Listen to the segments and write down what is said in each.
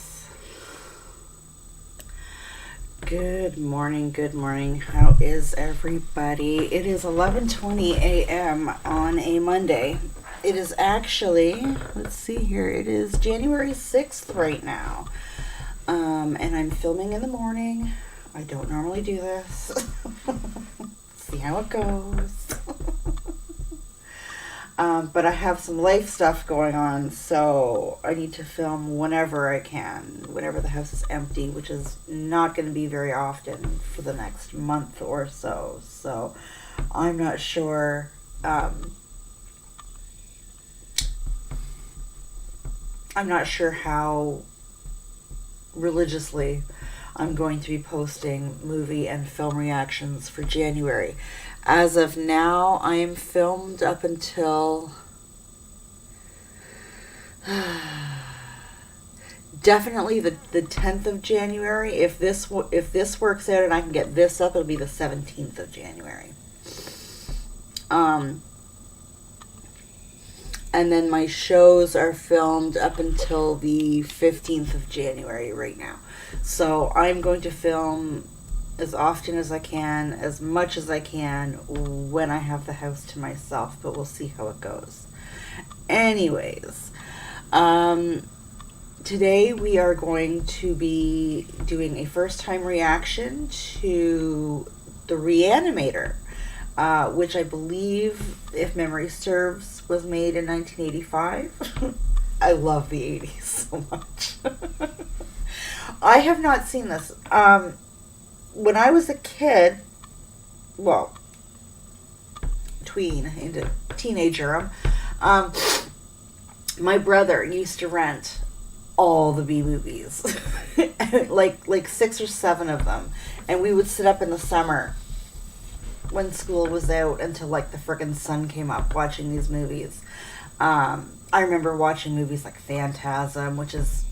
Box. Good morning. How is everybody? It is 11:20 a.m. on a Monday. It is actually, let's see here, it is January 6th right now. And I'm filming in the morning. I don't normally do this. See how it goes. But I have some life stuff going on, so I need to film whenever I can, whenever the house is empty, which is not going to be very often for the next month or so. So I'm not sure. I'm not sure how religiously I'm going to be posting movie and film reactions for January. As of now, I am filmed up until definitely the 10th of January. If this works out and I can get this up, it'll be the 17th of January. And then my shows are filmed up until the 15th of January right now. So I'm going to film as often as I can, as much as I can, when I have the house to myself, but we'll see how it goes. Anyways, today we are going to be doing a first time reaction to the Reanimator, which I believe, if memory serves, was made in 1985. I love the 80s so much. I have not seen this. When I was a kid, well, tween into teenager, my brother used to rent all the B movies, like 6 or 7 of them, and we would sit up in the summer when school was out until like the frickin' sun came up watching these movies. I remember watching movies like Phantasm, which is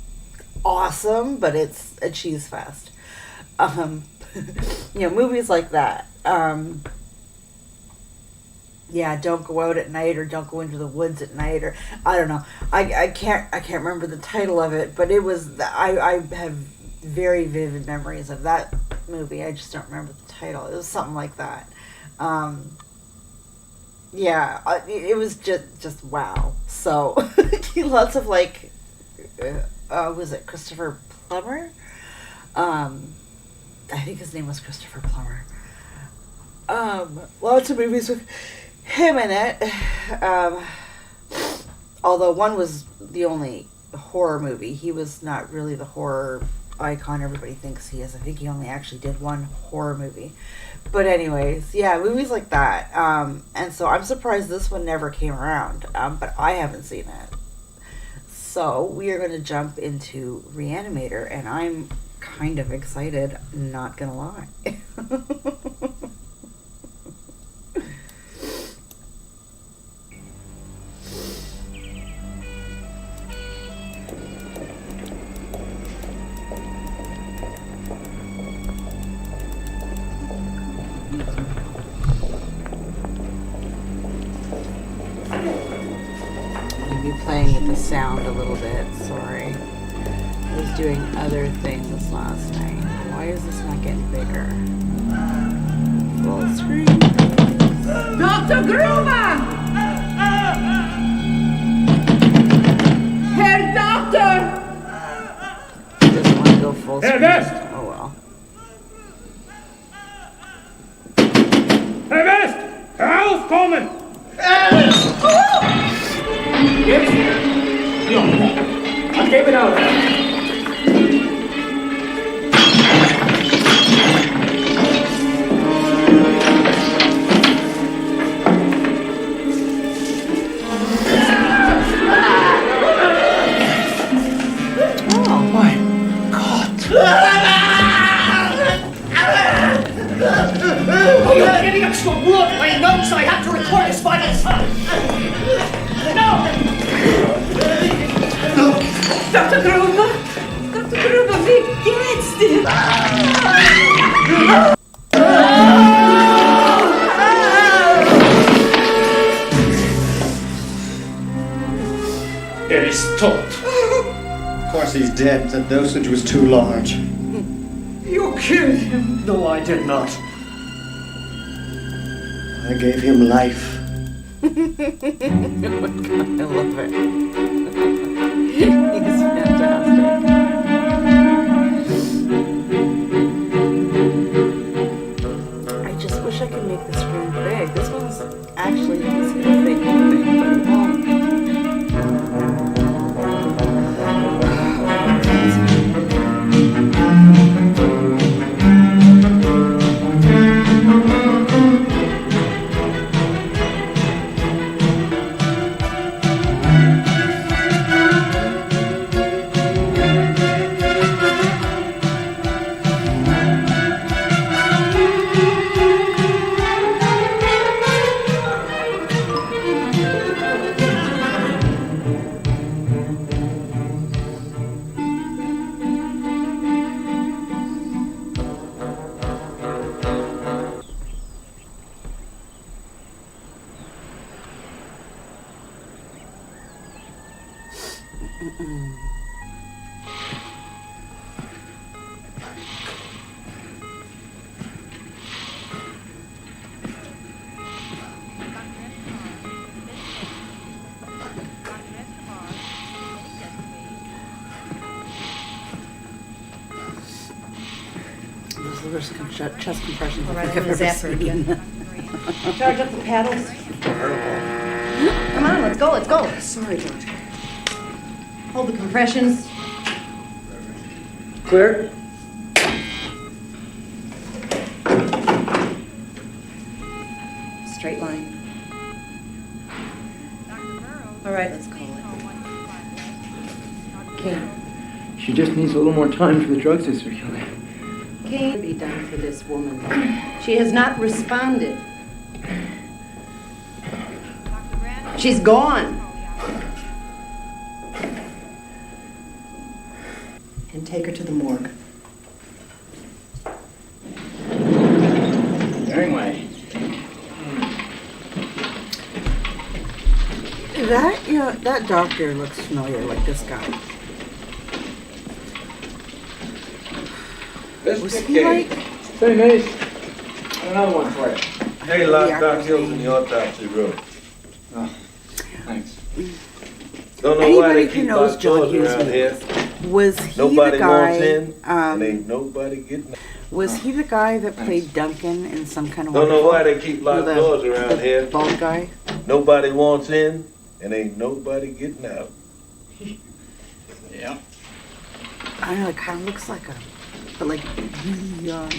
awesome, but it's a cheese fest. Movies like that. Don't go out at night, or don't go into the woods at night, or I don't know. I can't remember the title of it, but it was I have very vivid memories of that movie. I just don't remember the title. It was something like that. It was just wow. So lots of like, was it Christopher Plummer? I think his name was Christopher Plummer. Lots of movies with him in it. Although one was the only horror movie. He was not really the horror icon everybody thinks he is. I think he only actually did one horror movie. But anyways, movies like that. And so I'm surprised this one never came around. But I haven't seen it. So we are going to jump into Reanimator, and I'm kind of excited, not gonna lie. Maybe playing with the sound a little bit, sorry. I was doing other things last night. Why is this not getting bigger? Full screen. Dr. Gruber! Herr Doctor! Just want to go full screen. Herr West! Oh well. Herr West! Herauskommen! Jetzt? Ja. Ich gebe auf. You're getting extra wood on my nose, so I have to record this by myself. No! Dr. Gruber! Dr. Gruber, wie geht's dir? Er ist tot. Of course Perhaps he's dead. The dosage was too large. You killed him. No, I did not. I gave him life. Oh my god, I love it. He's fantastic. I just wish I could make this room big. This one's actually easy to make moving, but it won't. Those are the worst chest compressions I think I've ever seen. Charge up the paddles. Come on, let's go, let's go. Sorry, Doctor. Hold the compressions. Clear? Straight line. All right, let's call it. Kane. She just needs a little more time for the drugs to circulate. Kane, be done for this woman. She has not responded. She's gone. And take her to the morgue. Anyway. That doctor looks familiar, like this guy. Was he like? Say, Mace. Another one for you. Hey, lock Doc Hills in the autopsy room. Oh, thanks. Don't know why Anybody they who keep knows locked John doors Hughes around here. was he Nobody the wants guy? in, and ain't nobody getting out. Was he the guy that played Duncan in some kind of? Don't know Wonderful? why they keep locked The- doors around the here. Bald guy. Nobody wants in, and ain't nobody getting out. Yeah. I don't know. It kind of looks like a, but like really young.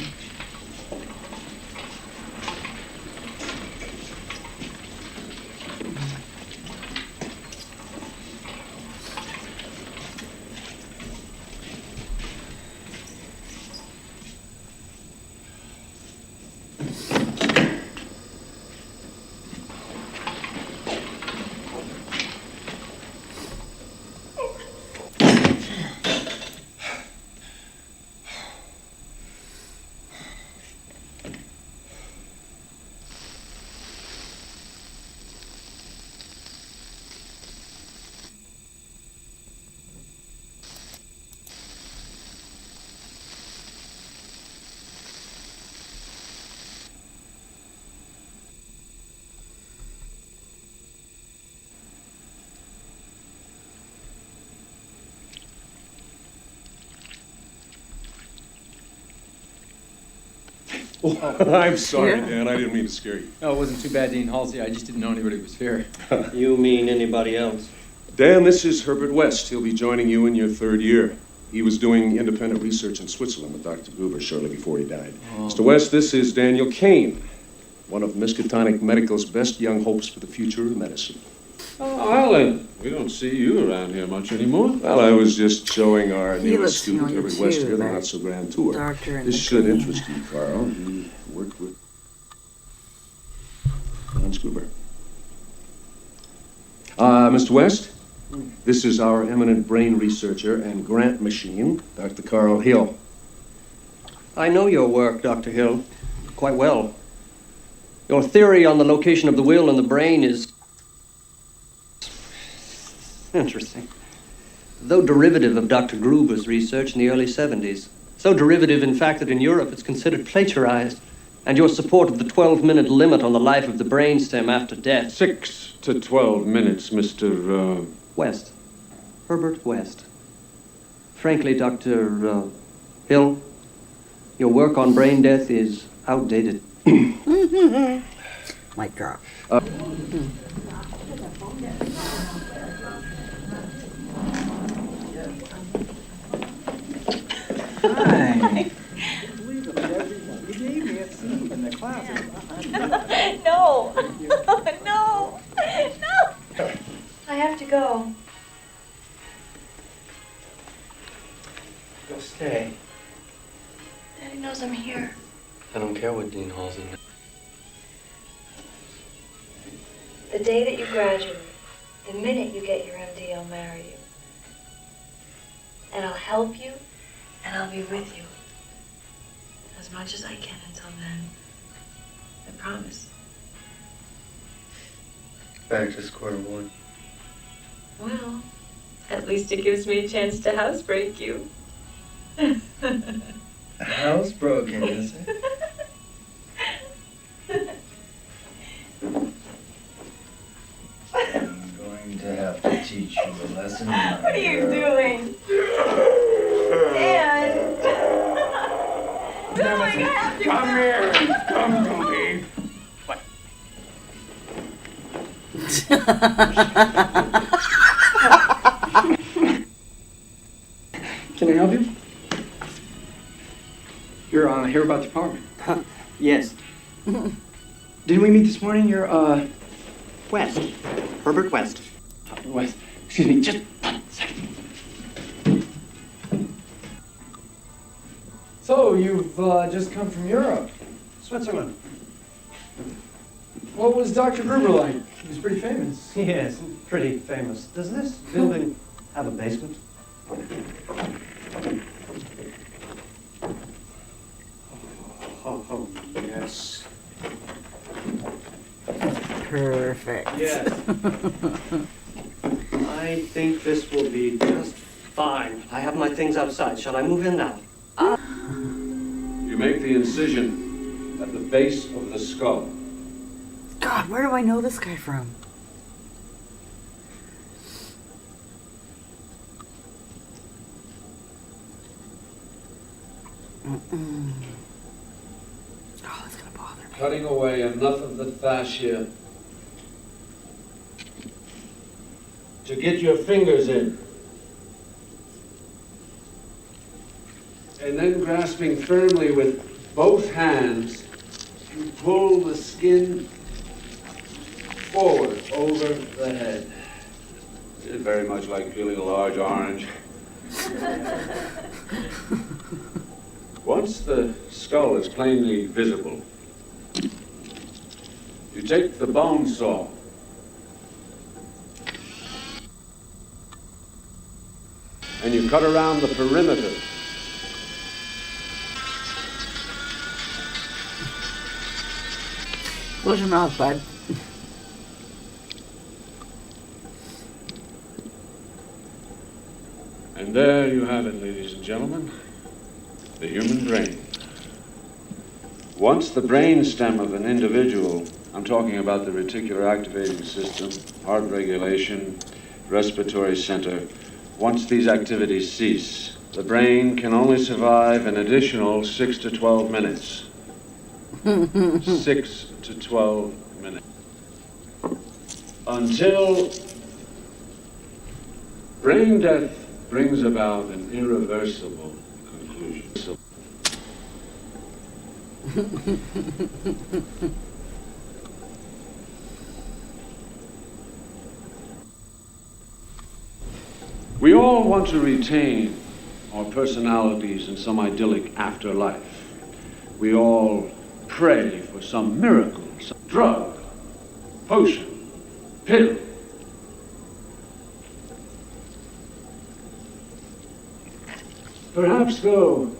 I'm sorry, Yeah. Dan. I didn't mean to scare you. No, it wasn't too bad, Dean Halsey. I just didn't know anybody was here. You mean anybody else? Dan, this is Herbert West. He'll be joining you in your third year. He was doing independent research in Switzerland with Dr. Gruber shortly before he died. Mr. West, this is Daniel Kane, one of Miskatonic Medical's best young hopes for the future of medicine. Oh, Alan, we don't see you around here much anymore. Well, I was just showing our He newest looks student, familiar Herbert West, too, here the that not-so-grand tour. doctor in This the should green. interest you, Carl. He worked with Hans Gruber. Mr. West, this is our eminent brain researcher and grant machine, Dr. Carl Hill. I know your work, Dr. Hill, quite well. Your theory on the location of the will in the brain is interesting. though derivative of Dr. Gruber's research in the early 70s. So derivative, in fact, that in Europe it's considered plagiarized. And your support of the 12-minute limit on the life of the brainstem after death. 6 to 12 minutes, Mr. West. Herbert West. Frankly, Dr. Hill, your work on brain death is outdated. Mic drop. Hi. No. No. No. I have to go. Go stay. Daddy knows I'm here. I don't care what Dean Halsey knows. The day that you graduate, the minute you get your MD, I'll marry you. And I'll help you, and I'll be with you. As much as I can until then. I promise. Back to square one. Well, at least it gives me a chance to housebreak you. Housebroken, is it? I'm going to have to teach you a lesson. What are you doing? Dan! Come here. Come to me. Can I help you? You're here about the apartment? Yes. Didn't we meet this morning? You're, West. Herbert West. West. Excuse me, just 1 second. So, you've just come from Europe. Switzerland. What was Dr. Gruber like? He was pretty famous. Yes, pretty famous. Does this building have a basement? Oh, yes. Perfect. Yes. I think this will be just fine. I have my things outside. Shall I move in now? You make the incision at the base of the skull. God, where do I know this guy from? Oh, that's gonna bother me. Cutting away enough of the fascia to get your fingers in. And then grasping firmly with both hands, you pull the skin forward over the head. It's very much like peeling a large orange. Once the skull is plainly visible, you take the bone saw and you cut around the perimeter. Close your mouth, bud. And there you have it, ladies and gentlemen, the human brain. Once the brain stem of an individual, I'm talking about the reticular activating system, heart regulation, respiratory center, once these activities cease, the brain can only survive an additional 6 to 12 minutes. 6 to 12 minutes. Until brain death brings about an irreversible conclusion. We all want to retain our personalities in some idyllic afterlife. We all pray for some miracle, some drug, potion, pill. Perhaps, though,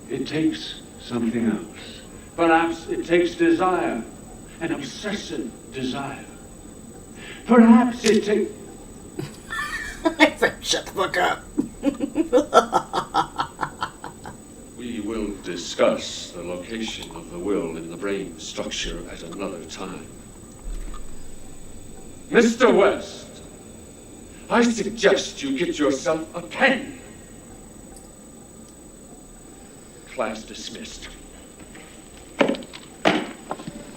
it takes something else. Perhaps it takes desire, an obsessive desire. Perhaps it takes... Shut the fuck up. We will discuss the location of the will in the brain structure at another time. Mr. West, I suggest you get yourself a pen. Class dismissed.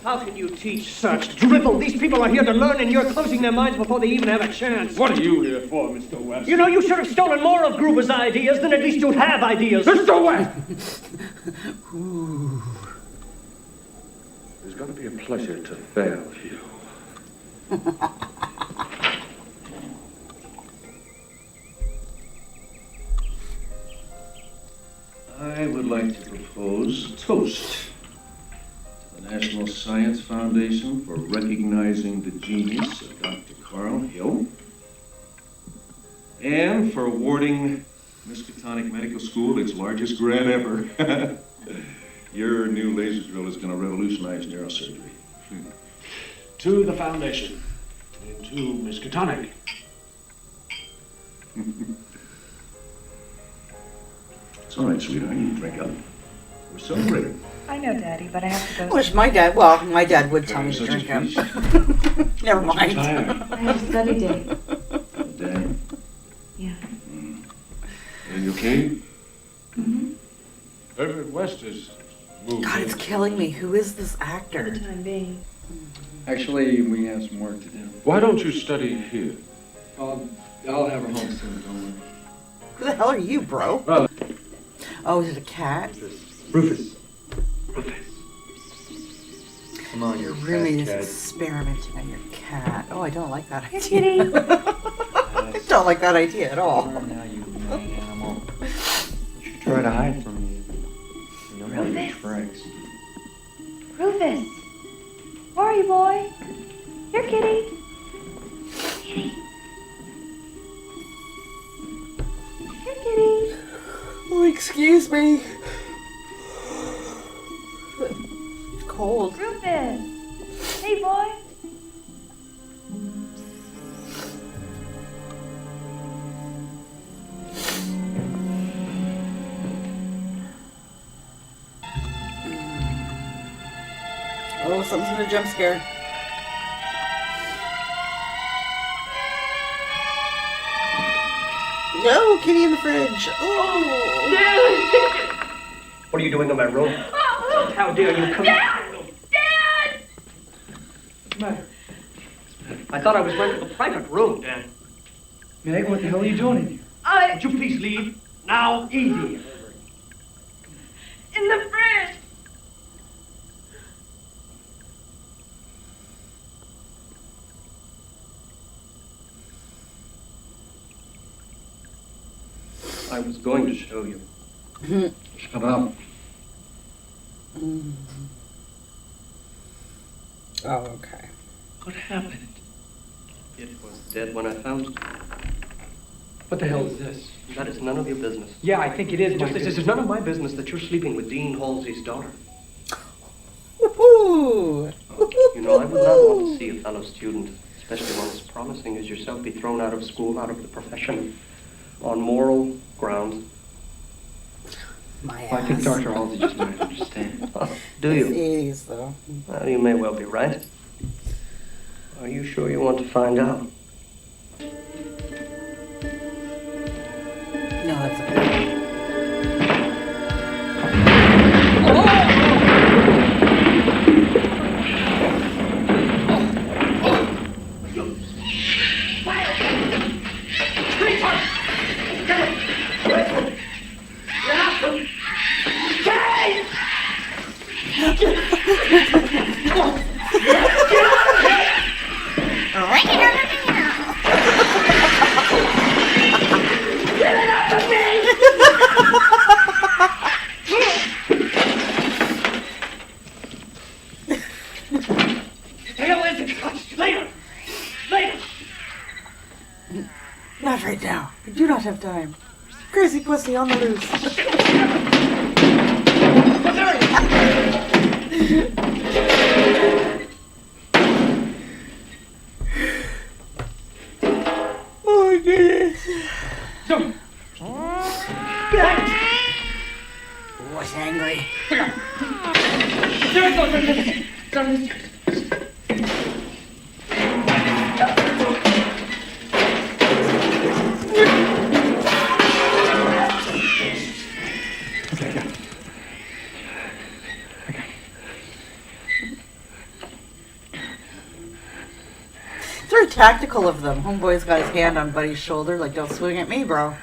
How can you teach such drivel? These people are here to learn, and you're closing their minds before they even have a chance. What are you here for, Mr. West? You know, you should have stolen more of Gruber's ideas, then at least you'd have ideas. Mr. West! It's going to be a pleasure to fail you. I would like to propose a toast to the National Science Foundation for recognizing the genius of Dr. Carl Hill and for awarding Miskatonic Medical School its largest grant ever. Your new laser drill is going to revolutionize neurosurgery. To the foundation. And to Miskatonic. It's all right, sweetheart. You can drink up. We're celebrating. I know, Daddy, but I have to go. Wish my dad, well, my dad would tell me to Such a drink up. peach. Never mind. I have a study day. Dad? Yeah. Daniel Kane? Mm-hmm. Herbert West is moved. God, it's killing me. Who is this For the actor? time being. Actually, we have some work to do. Why don't you study here? I'll have her home soon, don't worry. Who the hell are you, bro? Well, Oh, is it a cat? Rufus. Come on, Your you roommate is fat cat. experimenting on your cat. Oh, I don't like that idea. Kitty. I don't like that idea at all. Now, you mean animal. You should try to hide from me. You know how to do tricks. Rufus. Where are you, boy? Here, Kitty. Kitty. Here, Kitty. Oh, excuse me. Cold. Rufus. Hey, boy. Oh, something's gonna jump scare. No, kitty in the fridge. Oh. What are you doing in my room? How dare you come in? Dad! What's the matter? I thought I was renting a private room, Dad. Meg, what the hell are you doing in here? Would you please leave? Now, Evie. In the fridge. I was going to show you. Shut up. Oh, okay. What happened? It was dead when I found it. What the hell is this? That is none of your business. Yeah, I think it is. Just this is none of my business that you're sleeping with Dean Halsey's daughter. Woohoo! You know, I would not want to see a fellow student, especially one as promising as yourself, be thrown out of school, out of the profession, on moral grounds. My ass. I think Dr. Halsey just might understand. Do you? It's 80s, though. Well, you may well be right. Are you sure you want to find out? No, that's okay. Not right now. I do not have time. Crazy pussy on the loose. Oh my goodness. Was angry. It's very tactical of them. Homeboy's got his hand on Buddy's shoulder, like, don't swing at me, bro.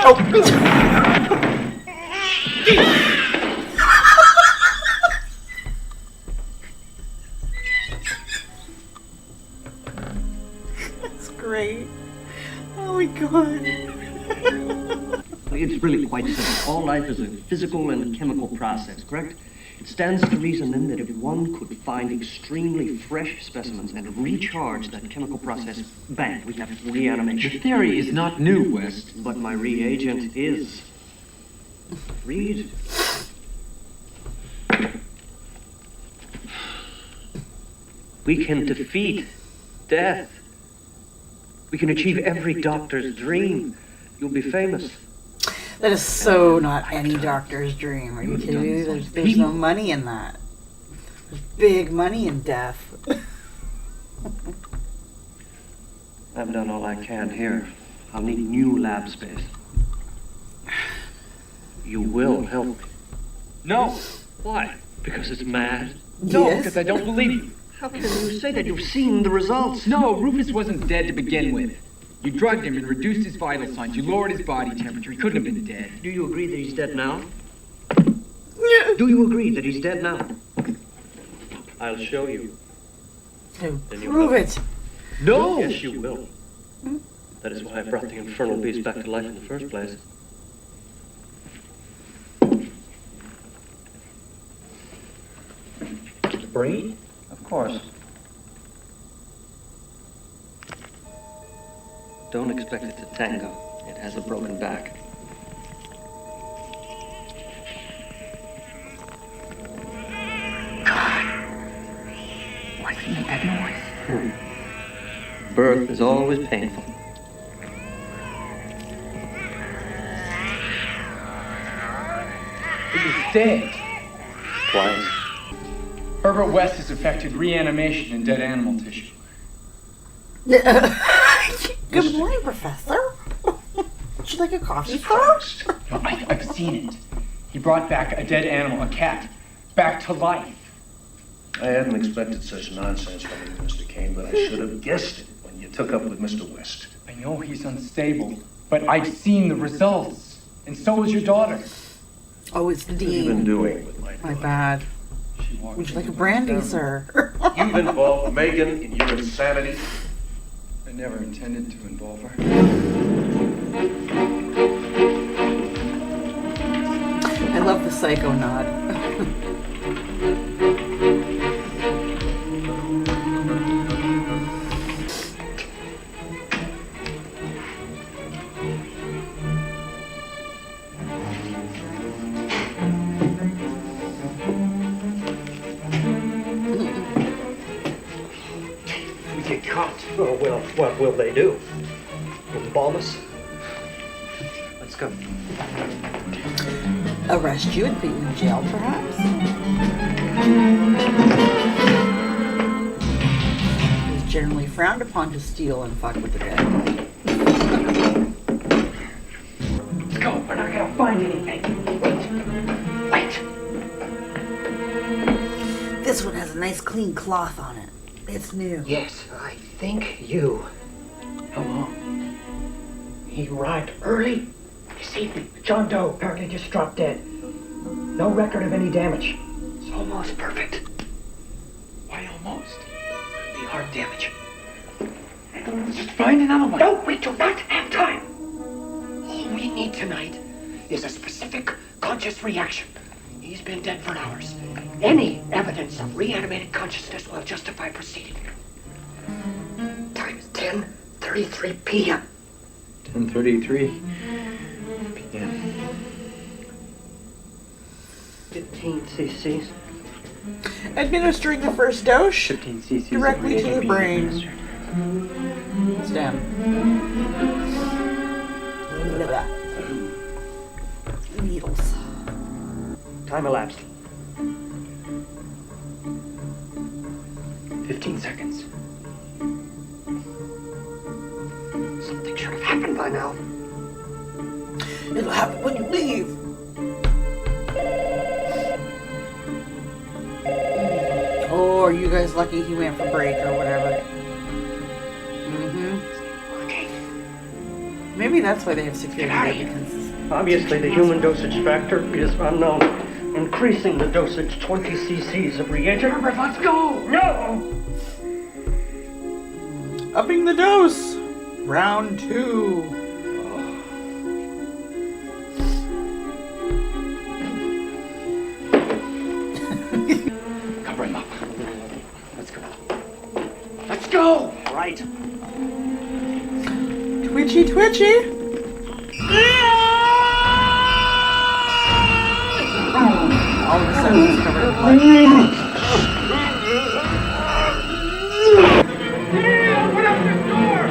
Oh. That's great. Oh my god. It's really quite simple. All life is a physical and chemical process, correct? It stands to reason then that if one could find extremely fresh specimens and recharge that chemical process, bang, we have reanimation. The theory is not new, West. But my reagent is. Read. We can defeat death. We can achieve every doctor's dream. You'll be famous. That is so not any doctor's dream. Are you kidding me? There's no money in that. There's big money in death. I've done all I can here. I'll need new lab space. You will help me. No. Why? Because it's mad? No, Yes. because I don't believe you. How can you say that? You've seen the results. No, Rufus wasn't dead to begin with. You drugged him and reduced his vital signs. You lowered his body temperature. He couldn't have been dead. Do you agree that he's dead now? Do you agree that he's dead now? I'll show you. No, Then you prove will. it. No! Yes, you will. That is why I brought the infernal beast back to life in the first place. The brain? Of course. Don't expect it to tango. It has a broken back. Why did he make that noise? Birth is always painful. He's dead. Twice. Herbert West has affected reanimation in dead animal tissue. Good morning, Professor. Would you like a coffee, sir? No, I've seen it. He brought back a dead animal, a cat, back to life. I hadn't expected such nonsense from you, Mr. Kane, but I should have guessed it when you took up with Mr. West. I know he's unstable, but I've seen the results. And so is your daughter. Oh, it's What have you been Dean. doing with my My bad. She walked Would you like a into brandy, town. sir? You've involved Megan in your insanity. I never intended to involve her. I love the psycho nod. We get caught. Oh, well, what will they do? Embalm us? Let's go. Arrest you and put you in jail, perhaps? It is generally frowned upon to steal and fuck with the dead. Let's go. We're not gonna find anything. Wait. This one has a nice clean cloth on it. It's new. Yes, I think you. Hello. He arrived early this evening. John Doe apparently just dropped dead. No record of any damage. It's almost perfect. Why almost? Could be heart damage. Let's just find another one. No, we do not have time. All we need tonight is a specific conscious reaction. He's been dead for hours. Any evidence of reanimated consciousness will justify proceeding. Time is 10:33 p.m. 10:33 p.m. 15 cc's. Administering the first dose 15 cc's directly of to the reagent brain. being administered. Stem. Needles. Time elapsed. 15 seconds. Something should have happened by now. It'll happen when you leave. Oh, are you guys lucky he went for break or whatever? Maybe that's why they have security there, because... Obviously, the human dosage factor is unknown. Increasing the dosage 20 cc's of reagent. Herbert, let's go! No! Upping the dose! Round 2. Cover him up. Let's go. Let's go! Right. Twitchy, twitchy! All of a sudden he's covered in blood. Open up the door!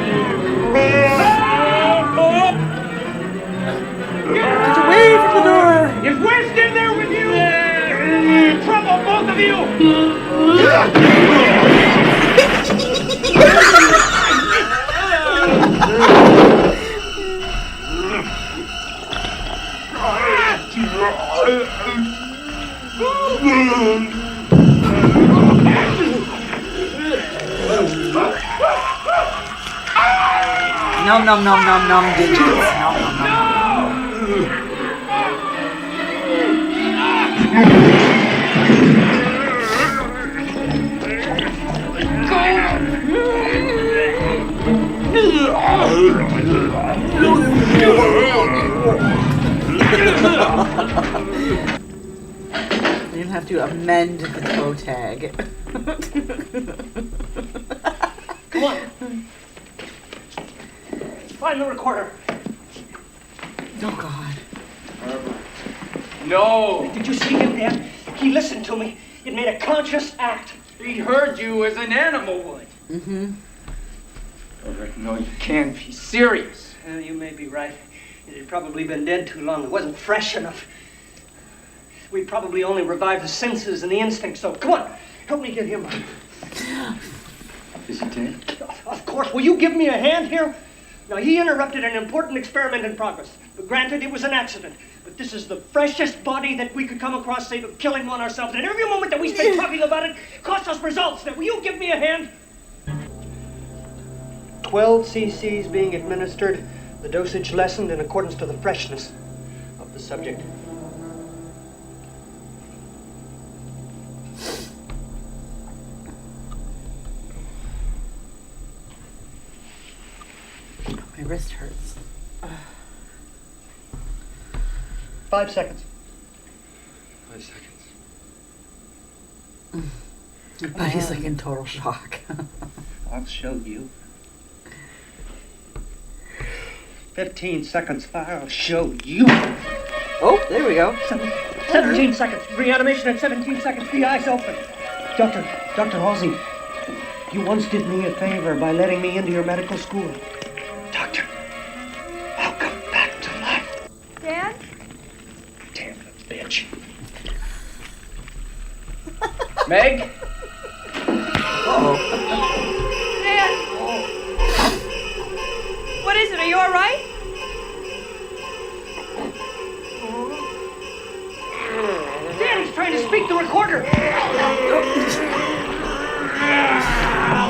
Get away from the door! Is West in there with you? Trouble, both of you! Nom nom nom nom nom digits. Nom nom nom. You're gonna have to amend the toe tag. Come on. Find the recorder. Oh, God. No! Did you see him, Dad? He listened to me. It made a conscious act. He heard you as an animal would. Mm-hmm. Herbert, no, you can't be serious. You may be right. It had probably been dead too long. It wasn't fresh enough. We probably only revived the senses and the instincts, so come on. Help me get him. Is he dead? Of course. Will you give me a hand here? Now, he interrupted an important experiment in progress. But granted, it was an accident. But this is the freshest body that we could come across, save of killing one ourselves. And every moment that we spend talking about it costs us results. Now, will you give me a hand? 12 cc's being administered. The dosage lessened in accordance to the freshness of the subject. My wrist hurts. 5 seconds. 5 seconds. Your buddy's like in total shock. I'll show you. 15 seconds. I'll show you. Oh, there we go. 17 seconds. Reanimation at 17 seconds. The eyes open. Dr. Halsey, you once did me a favor by letting me into your medical school. Doctor, I'll come back to life. Dad? Damn the bitch. Meg? Dad! What is it? Are you all right? Dad, he's trying to speak the recorder.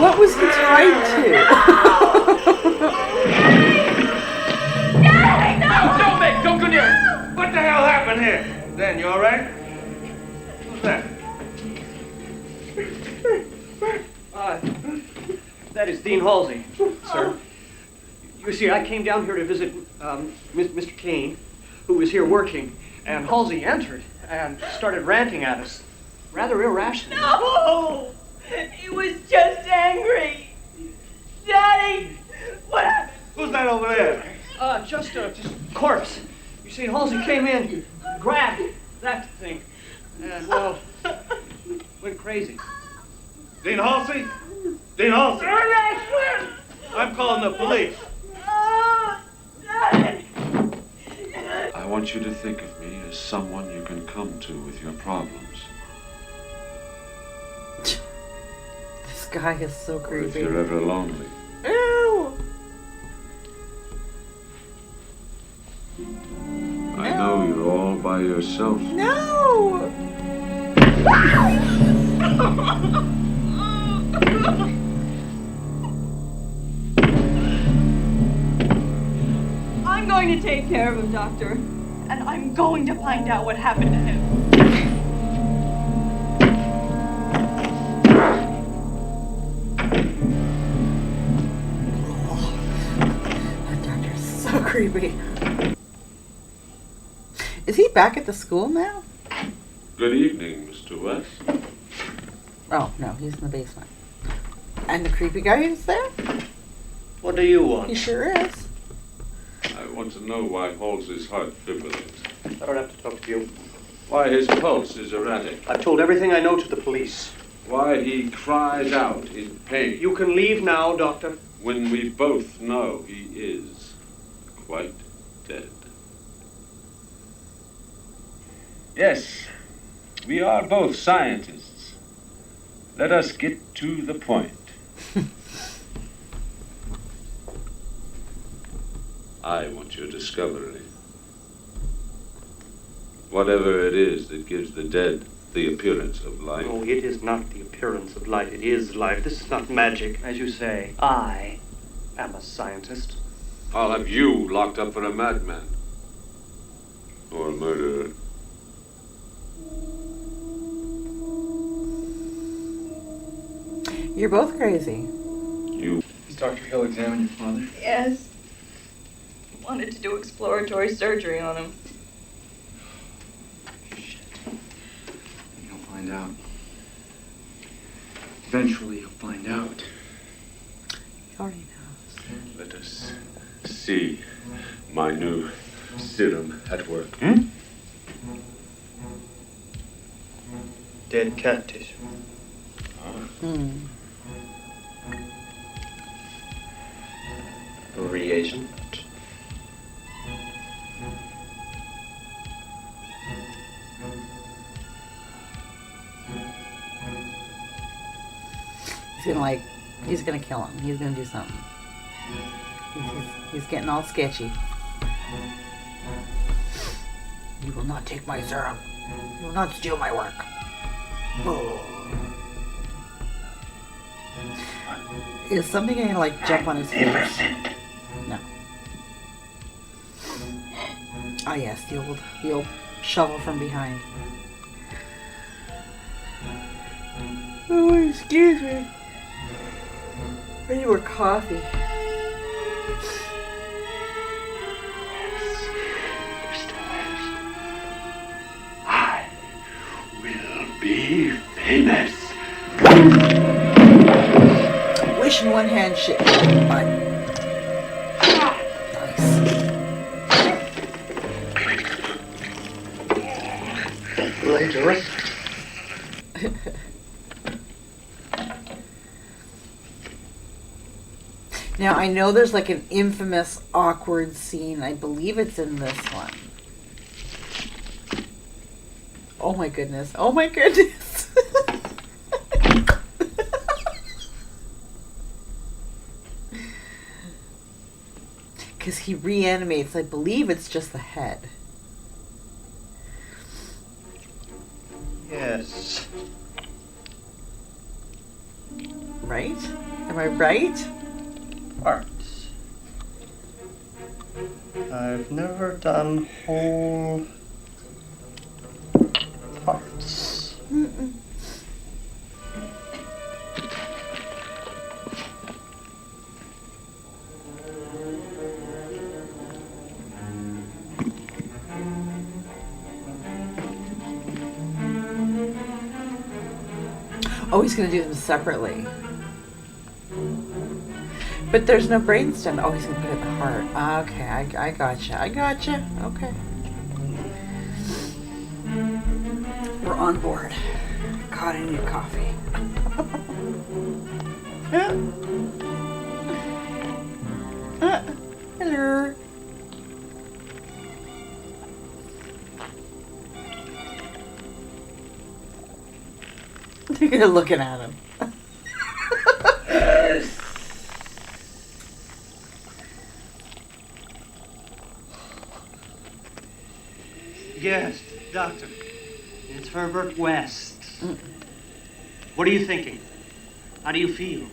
What was he tied to? Daddy, no! No, Meg, don't go near him. What the hell happened here? Dan, you all right? Who's that? That is Dean Halsey, sir. You see, I came down here to visit Mr. Kane, who was here working, and Halsey entered and started ranting at us. Rather irrational. No! He was just angry. Daddy! What happened? Who's that over there? Just a corpse. You see, Halsey came in, grabbed that thing, and, well, went crazy. Dean Halsey? Dean Halsey? I'm calling the police. Oh, Daddy! want you to think of me as someone you can come to with your problems. This guy is so Or if creepy. you're ever lonely. Ew! I know you're all by yourself. No! I'm going to take care of him, Doctor. And I'm going to find out what happened to him. That doctor's so creepy. Is he back at the school now? Good evening, Mr. West. Oh, no, he's in the basement. And the creepy guy is there? What do you want? He sure is. I want to know why Halsey's heart fibrillates. I don't have to talk to you. Why his pulse is erratic. I've told everything I know to the police. Why he cries out in pain. You can leave now, Doctor. When we both know he is quite dead. Yes, we are both scientists. Let us get to the point. I want your discovery. Whatever it is that gives the dead the appearance of life. No, it is not the appearance of life. It is life. This is not magic. As you say, I am a scientist. I'll have you locked up for a madman. Or a murderer. You're both crazy. You. Has Dr. Hill examined your father? Yes. Wanted to do exploratory surgery on him. You'll find out. Eventually you'll find out. He already knows. Let us see my new serum at work. Dead cat tissue. Reagent. He's gonna kill him. He's gonna do something. He's getting all sketchy. You will not take my serum. You will not steal my work. Oh. Is something gonna jump on his face? No. Ah yes, the old shovel from behind. Oh, excuse me. I need more coffee. I will be famous. Wish in one hand, shit. Nice. Later. Now, I know there's an infamous awkward scene. I believe it's in this one. Oh my goodness. Oh my goodness. Because he reanimates. I believe it's just the head. Yes. Right? Am I right? Parts. I've never done whole parts. Mm-mm. Oh, he's going to do them separately. But there's no brainstem. Oh, he's going to put it in the heart. Okay, I gotcha. I gotcha. Okay. We're on board. God, I need coffee. Hello. You're looking at him. Yes, Doctor. It's Herbert West. What are you thinking? How do you feel?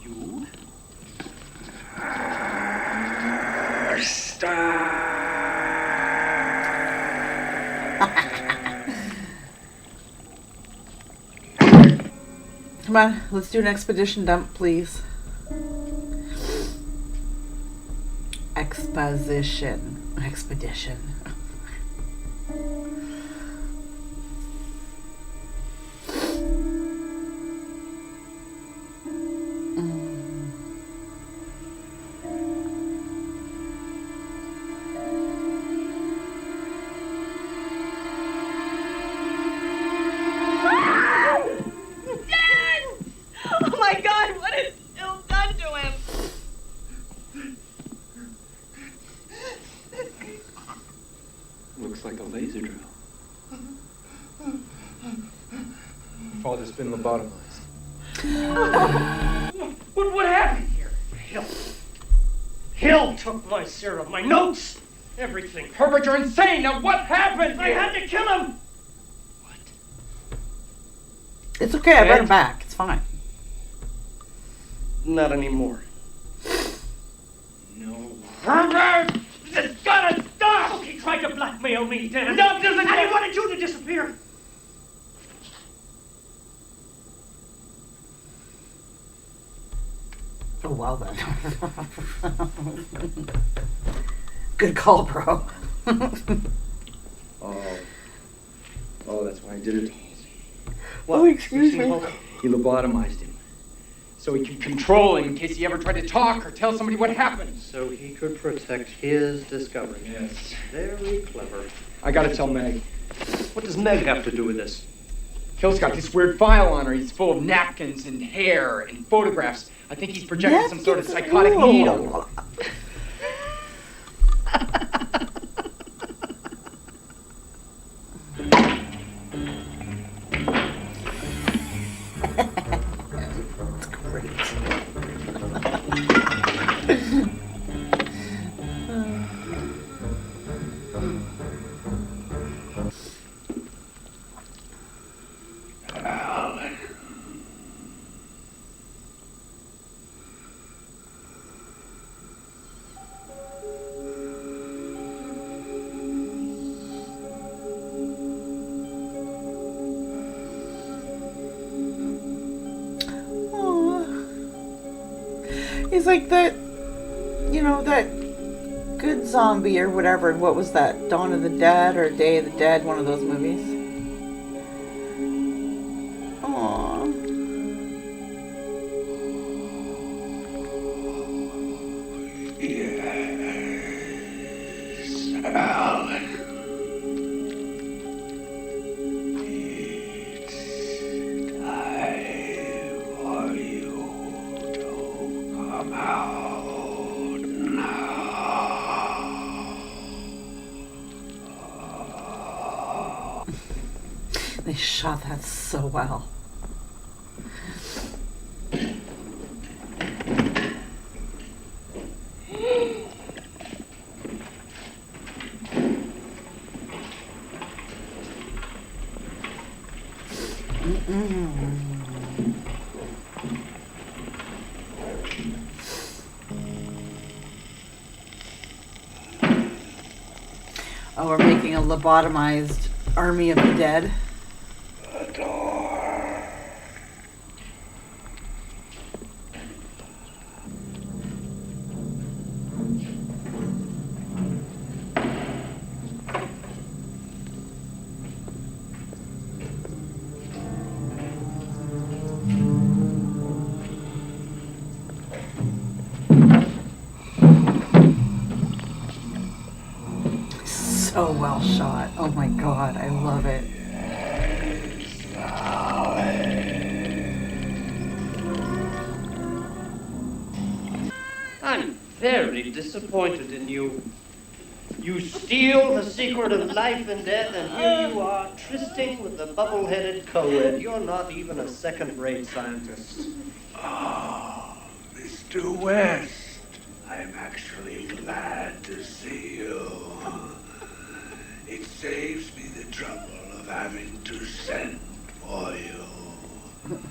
You? Come on, let's do an expedition dump, please. Expedition. Oh my God, what has Bill done to him? Looks like a laser drill. Father's been lobotomized. What happened here? Hill took my serum, my notes, everything. Herbert, you're insane! Now what happened? I had to kill him! It's okay, I brought him back. It's fine. Not anymore. No. Herbert! This gotta stop! He tried to blackmail me, Dan. No, and he wanted you to disappear. Oh, well then. Good call, bro. Oh, that's why I did it. Oh, excuse me. He lobotomized him. So he could control him in case he ever tried to talk or tell somebody what happened. So he could protect his discovery. Yes. Very clever. I gotta tell Meg. What does Meg have to do with this? Hill's got this weird file on her. He's full of napkins and hair and photographs. I think he's projecting some sort of psychotic need on her. It's great. He's like that, you know, that good zombie or whatever. What was that? Dawn of the Dead or Day of the Dead? One of those movies. Aww. Yes, Alan. It's time for you to come out now. They shot that so well. Oh, we're making a lobotomized army of the dead. The door. So well shot. Oh my god, I love it. I'm very disappointed in you. You steal the secret of life and death, and here you are, trysting with the bubble-headed co-ed. You're not even a second-rate scientist. Oh, Mr. West, I'm actually glad to see you. It saves me the trouble of having to send for you.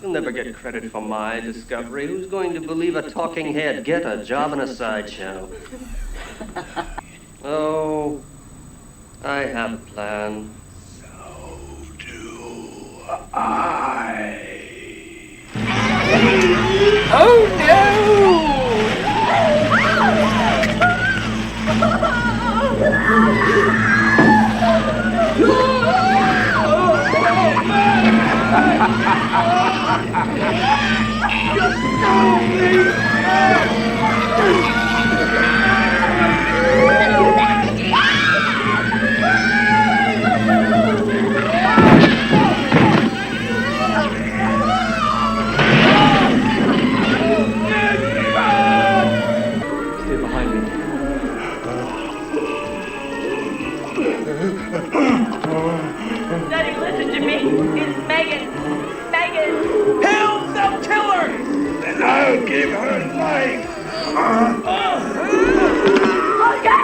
You'll never get credit for my discovery. Who's going to believe a talking head? Get a job in a sideshow. Oh, I have a plan. So do I. Oh Stay behind me. Daddy, listen to me. It's Megan. Megan. Help! They'll kill her! Then I'll give her life! Look at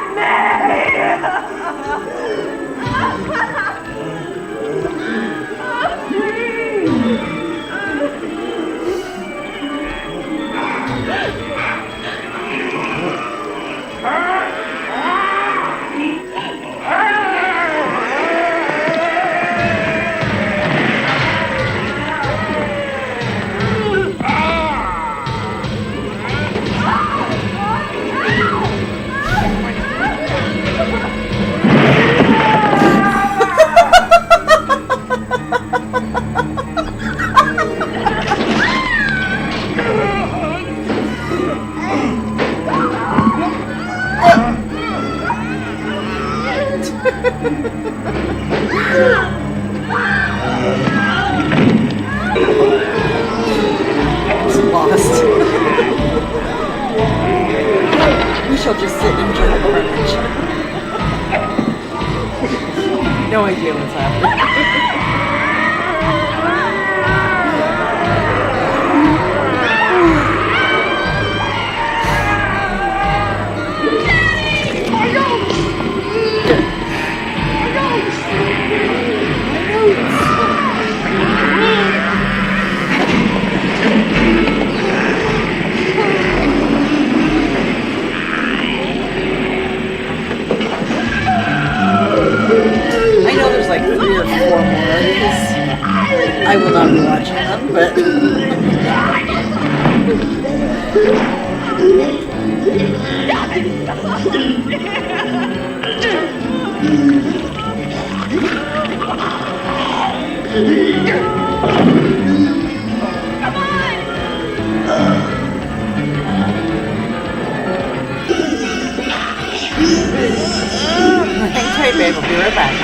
lost. We shall just sit and enjoy the carnage. No idea what's happening. I know there's like 3 or 4 more of these. I will not be watching them, but hang tight, babe. I'll be right back.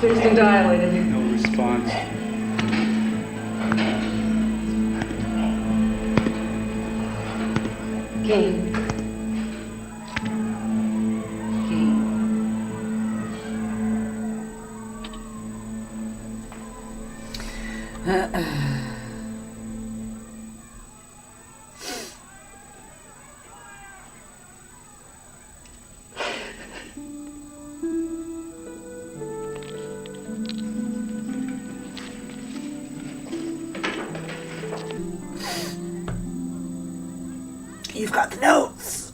Finished and dilated. No response. Kane. You've got the notes.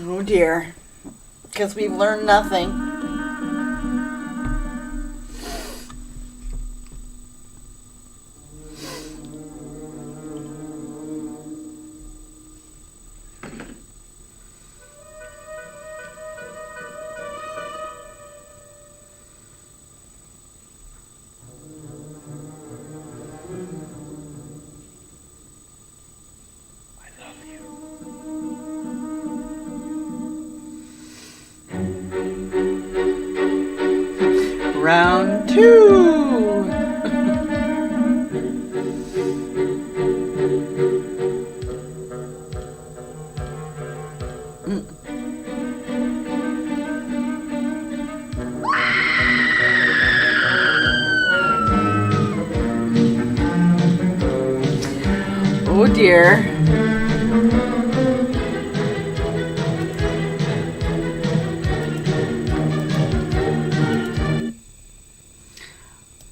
Oh dear. Because we've learned nothing. Round 2. Oh dear.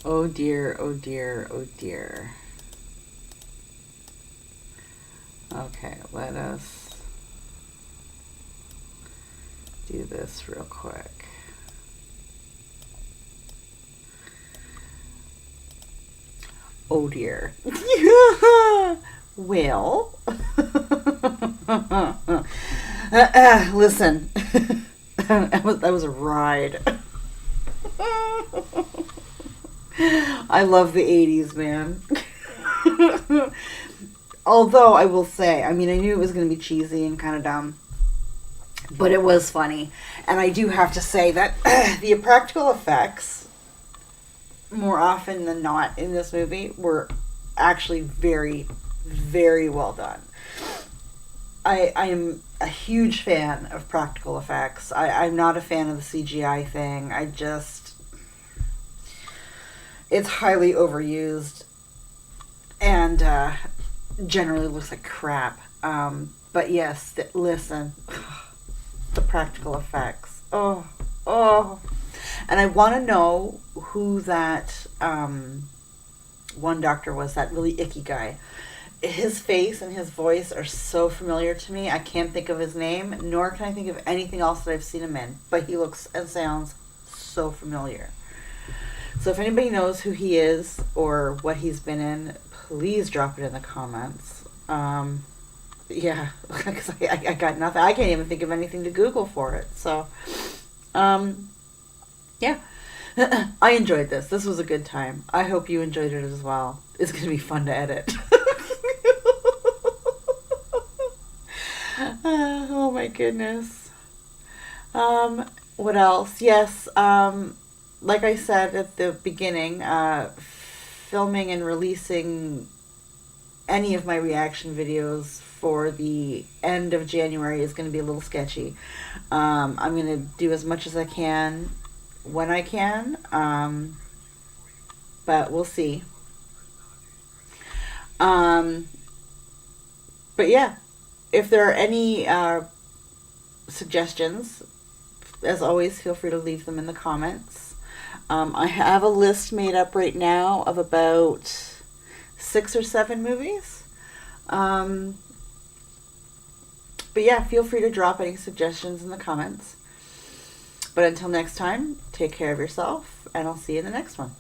Oh dear, oh dear, oh dear. Okay, let us do this real quick. Oh dear. Well, listen, that was a ride. I love the 80s, man. Although I will say, I mean, I knew it was going to be cheesy and kind of dumb, but it was funny. And I do have to say that the practical effects, more often than not in this movie, were actually very, very well done. I am a huge fan of practical effects. I'm not a fan of the CGI thing. It's highly overused and generally looks like crap. But yes, listen, the practical effects. Oh. And I want to know who that one doctor was, that really icky guy. His face and his voice are so familiar to me. I can't think of his name, nor can I think of anything else that I've seen him in. But he looks and sounds so familiar. So if anybody knows who he is or what he's been in, please drop it in the comments. Yeah, because I got nothing. I can't even think of anything to Google for it. So, yeah. I enjoyed this. This was a good time. I hope you enjoyed it as well. It's going to be fun to edit. Oh my goodness. What else? Yes, like I said at the beginning, filming and releasing any of my reaction videos for the end of January is going to be a little sketchy. I'm going to do as much as I can when I can, but we'll see. But yeah, if there are any suggestions, as always, feel free to leave them in the comments. I have a list made up right now of about 6 or 7 movies. But yeah, feel free to drop any suggestions in the comments. But until next time, take care of yourself, and I'll see you in the next one.